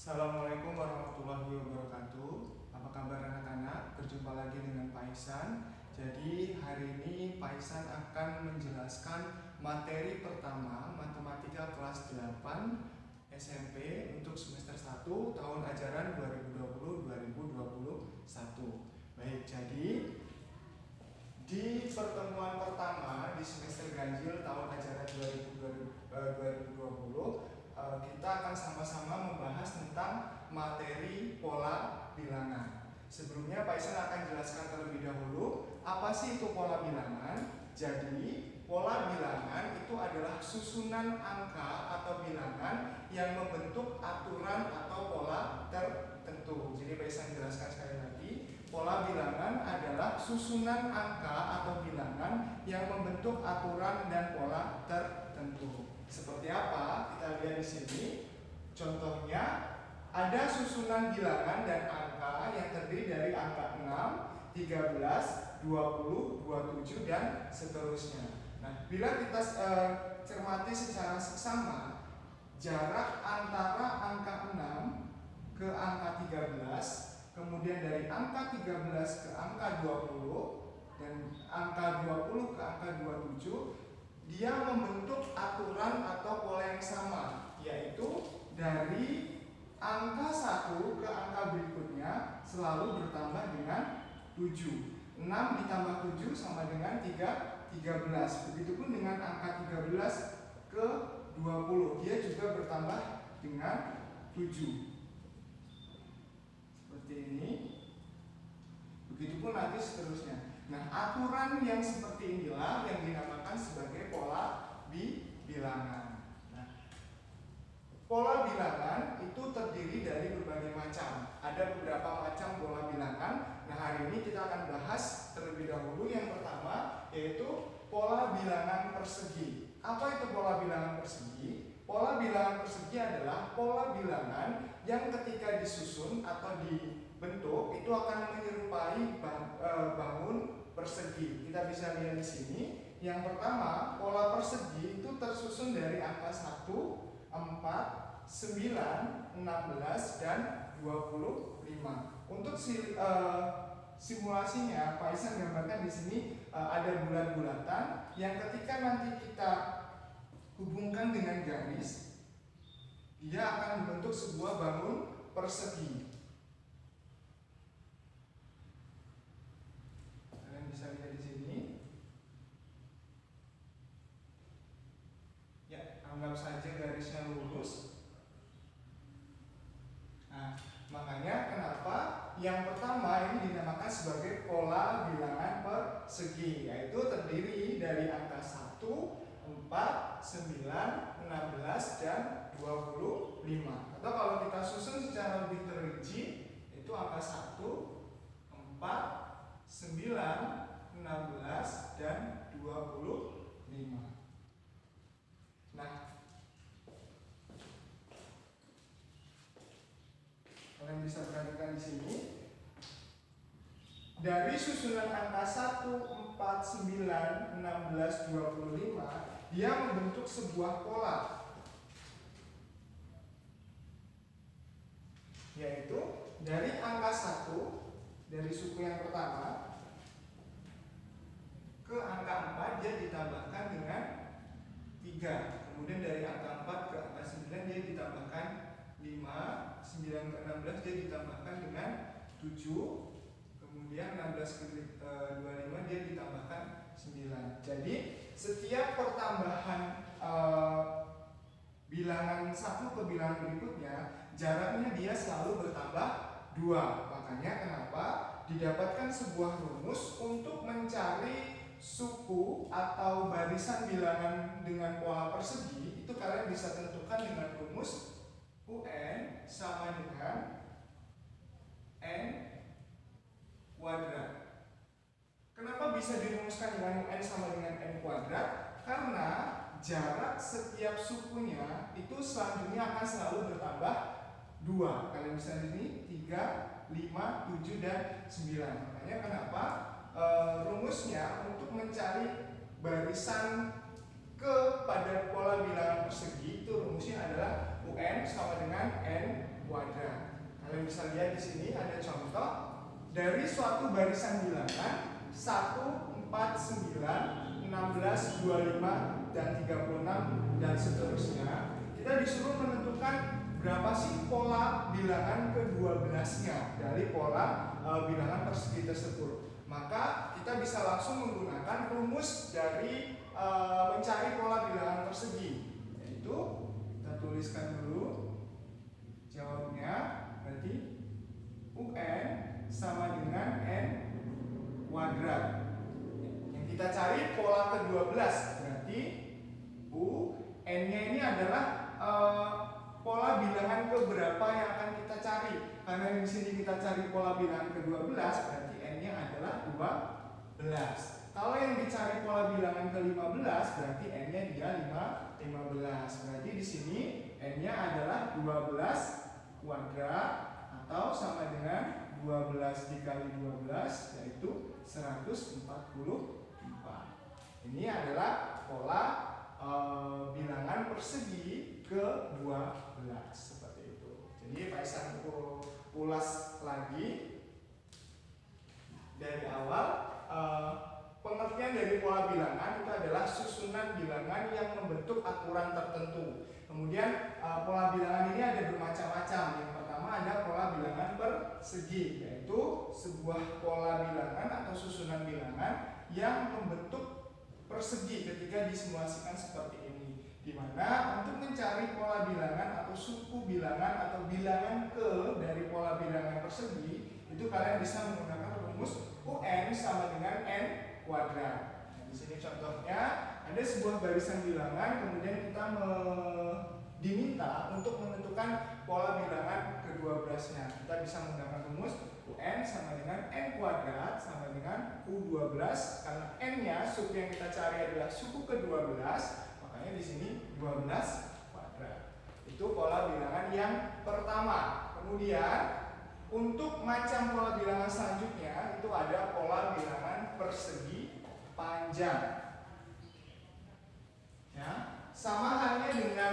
Assalamualaikum warahmatullahi wabarakatuh. Apa kabar anak-anak? Berjumpa lagi dengan Pak Ihsan. Jadi hari ini Pak Ihsan akan menjelaskan materi pertama Matematika kelas 8 SMP untuk semester 1 tahun ajaran 2020-2021. Baik, jadi di pertemuan pertama di semester ganjil tahun ajaran 2020 kita akan sama-sama membahas tentang materi pola bilangan. Sebelumnya Pak Ihsan akan jelaskan terlebih dahulu apa sih itu pola bilangan. Jadi pola bilangan itu adalah susunan angka atau bilangan yang membentuk aturan atau pola tertentu. Jadi Pak Ihsan jelaskan sekali lagi, pola bilangan adalah susunan angka atau bilangan yang membentuk aturan dan pola tertentu. Seperti apa? Kita lihat di sini. Contohnya, ada susunan bilangan dan angka yang terdiri dari angka 6, 13, 20, 27 dan seterusnya. Nah, bila kita cermati secara seksama, jarak antara angka 6 ke angka 13, kemudian dari angka 13 ke angka 20 dan angka 20 ke angka 27, dia membentuk aturan atau pola yang sama, yaitu dari angka 1 ke angka berikutnya selalu bertambah dengan 7. 6 ditambah 7 sama dengan 13. Begitupun dengan angka 13 ke 20, dia juga bertambah dengan 7. Seperti ini. Begitupun nanti seterusnya. Nah, aturan yang seperti inilah yang dinamakan sebagai pola bilangan. Nah, pola bilangan itu terdiri dari berbagai macam. Ada beberapa macam pola bilangan. Nah, hari ini kita akan bahas terlebih dahulu yang pertama, yaitu pola bilangan persegi. Apa itu pola bilangan persegi? Pola bilangan persegi adalah pola bilangan yang ketika disusun atau dibentuk itu akan menyerupai bangun persegi. Kita bisa lihat di sini. Yang pertama, pola persegi itu tersusun dari angka 1, 4, 9, 16 dan 25. Untuk simulasinya, Pak Ihsan gambarkan di sini ada bulat-bulatan yang ketika nanti kita hubungkan dengan garis, dia akan membentuk sebuah bangun persegi. Kalian bisa lihat di sini. Ya, anggap saja garisnya lurus. Nah, makanya kenapa yang pertama ini dinamakan sebagai pola bilangan persegi, yaitu terdiri dari angka 1, 4, 9, 16 dan 25. Atau kalau kita susun secara lebih terinci, itu angka 1, 4, 9, 16 dan 25. Nah, kalian bisa perhatikan di sini. Dari susunan angka 1, 4, 9, 16, 25, dia membentuk sebuah pola, yaitu dari angka 1, dari suku yang pertama ke angka 4 dia ditambahkan dengan 3. Kemudian dari angka 4 ke angka 9 dia ditambahkan 5. 9 ke 16 dia ditambahkan dengan 7. Kemudian 16 ke 25 dia ditambahkan 9. Jadi setiap pertambahan bilangan satu ke bilangan berikutnya, jaraknya dia selalu bertambah 2. Makanya kenapa didapatkan sebuah rumus untuk mencari suku atau barisan bilangan dengan pola persegi. Itu kalian bisa tentukan dengan rumus UN sama dengan N kuadrat. Kenapa bisa dirumuskan dengan UN sama dengan N kuadrat? Karena jarak setiap sukunya itu selanjutnya akan selalu bertambah 2. Kalian bisa di sini 3, 5, 7 dan 9. Makanya kenapa rumusnya untuk mencari barisan kepada pola bilangan persegi itu rumusnya adalah UN sama dengan n kuadrat. Kalian bisa lihat di sini ada contoh dari suatu barisan bilangan 1, 4, 9, 16, 25, dan 36 dan seterusnya. Kita disuruh menentukan berapa sih pola bilangan ke-12-nya dari pola bilangan persegi tersebut. Maka kita bisa langsung menggunakan rumus dari mencari pola bilangan persegi, yaitu kita tuliskan dulu jawabnya, berarti UN sama dengan n kuadrat. Yang kita cari pola ke-12, berarti n-nya ini adalah pola bilangan keberapa yang akan kita cari. Karena di sini kita cari pola bilangan ke-12, berarti n-nya adalah 12. Kalau yang dicari pola bilangan ke-15, berarti n-nya dia 15. Berarti di sini n-nya adalah 12 kuadrat atau sama dengan 12 dikali 12, yaitu 144. Ini adalah pola bilangan persegi ke-12 seperti itu. Jadi Pak Isan ulas lagi dari awal. Pengertian dari pola bilangan itu adalah susunan bilangan yang membentuk aturan tertentu. Kemudian pola bilangan ini ada bermacam-macam. Yang pertama ada pola bilangan persegi, yaitu sebuah pola bilangan atau susunan bilangan yang membentuk persegi ketika disimulasikan seperti ini. Di mana untuk mencari pola bilangan atau suku bilangan atau bilangan ke dari pola bilangan persegi, itu kalian bisa menggunakan rumus UN sama dengan n kuadrat. Nah, di sini contohnya ada sebuah barisan bilangan, kemudian kita diminta untuk menentukan pola bilangan ke-12-nya. Kita bisa menggunakan rumus UN sama dengan n kuadrat sama dengan U12, karena n-nya suku yang kita cari adalah suku ke-12, makanya di sini 12 kuadrat. Itu pola bilangan yang pertama. Kemudian untuk macam pola bilangan selanjutnya itu ada pola bilangan persegi panjang. Ya, sama halnya dengan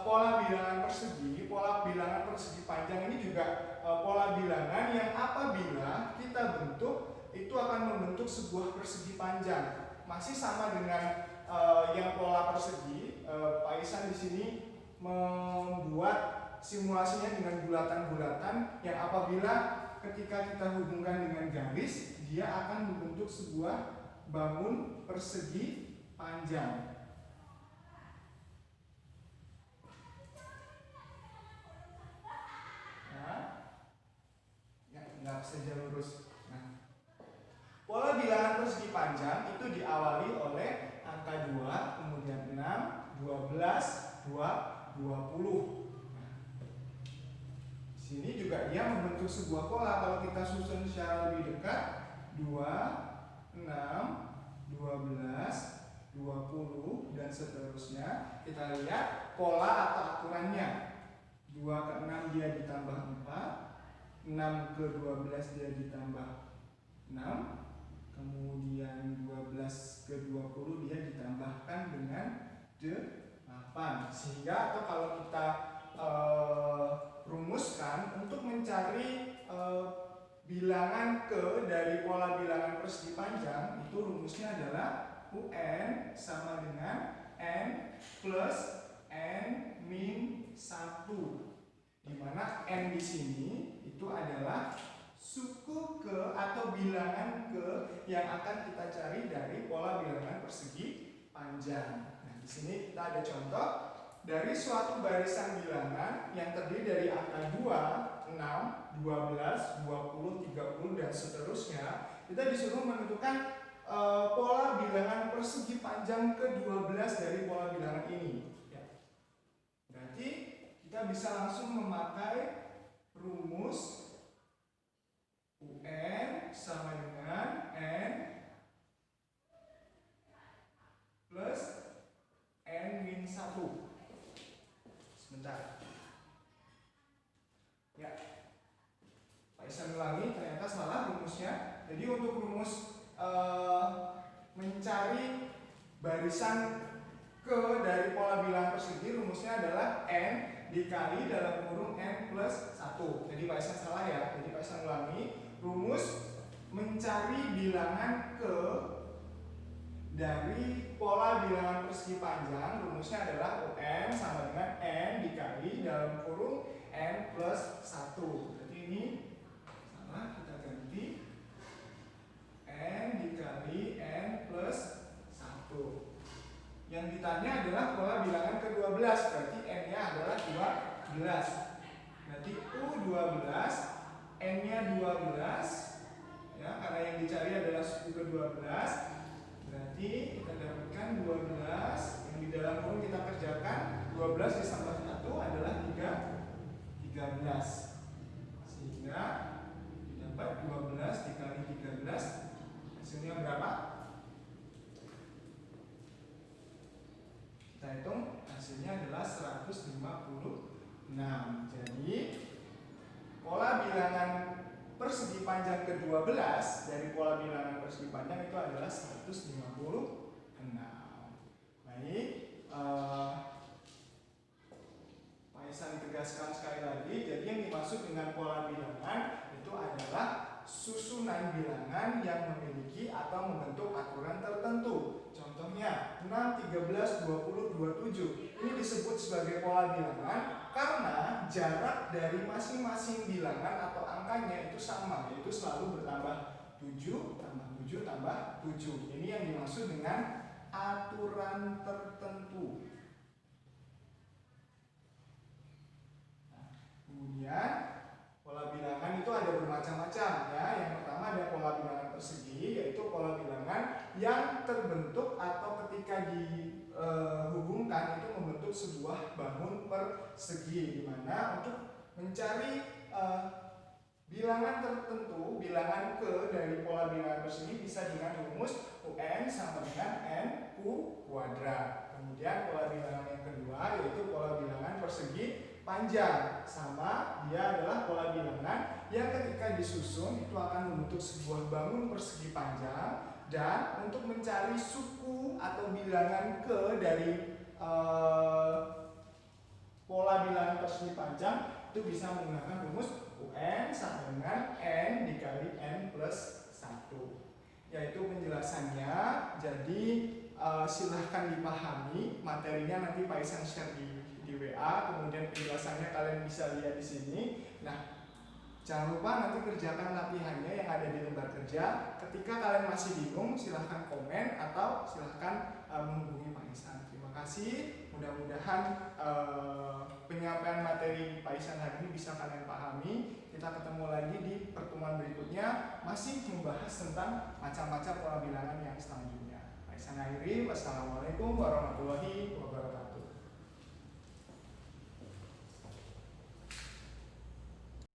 pola bilangan persegi. Pola bilangan persegi panjang ini juga pola bilangan yang apabila kita bentuk itu akan membentuk sebuah persegi panjang. Masih sama dengan yang pola persegi. Pak Isan di sini membuat simulasinya dengan bulatan-bulatan yang apabila ketika kita hubungkan dengan garis, dia akan membentuk sebuah bangun persegi panjang. Nggak saja lurus. Nah, pola bilangan persegi panjang itu diawali oleh angka 2, kemudian 6, 12, 20. Sini juga dia membentuk sebuah pola. Kalau kita susun secara lebih dekat, 2, 6, 12, 20 dan seterusnya. Kita lihat pola atau aturannya. 2 ke 6 dia ditambah 4, 6 ke 12 dia ditambah 6, kemudian 12 ke 20 dia ditambahkan dengan 8. Sehingga atau kalau kita rumuskan untuk mencari bilangan ke dari pola bilangan persegi panjang, itu rumusnya adalah UN sama dengan N plus N min 1, di mana N di sini itu adalah suku ke atau bilangan ke yang akan kita cari dari pola bilangan persegi panjang. Nah, di sini kita ada contoh dari suatu barisan bilangan yang terdiri dari angka 2, 6, 12, 20, 30 dan seterusnya. Kita disuruh menentukan pola bilangan persegi panjang ke-12 dari pola bilangan ini. Ya. Berarti kita bisa langsung memakai rumus UN sama dengan N plus N min 1. Sebentar. Ya. Pak Isan ulangi, ternyata salah rumusnya. Jadi untuk rumus mencari barisan ke dari pola bilangan persegi, rumusnya adalah N dikali dalam kurung n plus 1. Jadi Pak Ihsan salah ya. Jadi Pak Ihsan ulangi, rumus mencari bilangan ke dari pola bilangan persegi panjang, rumusnya adalah UN sama dengan n dikali dalam kurung n plus 1. Jadi ini sama, kita ganti n dikali n plus 1. Yang ditanya adalah pola bilangan ke-12, berarti n-nya adalah 12. Berarti U12, n-nya 12, ya, karena yang dicari adalah suku ke-12. Berarti kita dapatkan 12, yang di dalam kurung kita kerjakan 12 ditambah 1 adalah 13. Sehingga didapat 12 dikali 13, hasilnya berapa? Kita hitung, hasilnya adalah 156. Jadi pola bilangan persegi panjang ke-12 dari pola bilangan persegi panjang itu adalah 156. Baik, Pak Ihsan tegaskan sekali lagi. Jadi yang dimaksud dengan pola bilangan itu adalah susunan bilangan yang memiliki atau membentuk aturan tertentu. Contohnya 6, 13, 20, 27. Ini disebut sebagai pola bilangan karena jarak dari masing-masing bilangan atau angkanya itu sama, yaitu selalu bertambah 7 tambah 7 tambah 7. Ini yang dimaksud dengan aturan tertentu. Nah, kemudian pola bilangan itu ada bermacam-macam ya. Yang pertama ada pola bilangan persegi, yaitu pola bilangan yang terbentuk atau ketika dihubungkan itu membentuk sebuah bangun persegi, di mana untuk mencari bilangan tertentu, bilangan ke dari pola bilangan persegi bisa dengan rumus UN sama dengan NU kuadrat. Kemudian pola bilangan yang kedua yaitu pola bilangan persegi panjang, sama dia adalah pola bilangan yang ketika disusun itu akan membentuk sebuah bangun persegi panjang, dan untuk mencari suku atau bilangan ke dari pola bilangan persegi panjang itu bisa menggunakan rumus UN sama dengan n dikali n plus 1. Yaitu penjelasannya. Jadi silahkan dipahami materinya, nanti Pak Ihsan share di WA, kemudian penjelasannya kalian bisa lihat di sini. Nah, jangan lupa nanti kerjakan latihannya yang ada di lembar kerja. Ketika kalian masih bingung, silahkan komen atau silahkan menghubungi Pak Ihsan. Terima kasih. Mudah-mudahan penyampaian materi Pak Ihsan hari ini bisa kalian pahami. Kita ketemu lagi di pertemuan berikutnya, masih membahas tentang macam-macam pola bilangan yang selanjutnya. Pak Ihsan akhiri. Wassalamualaikum warahmatullahi wabarakatuh.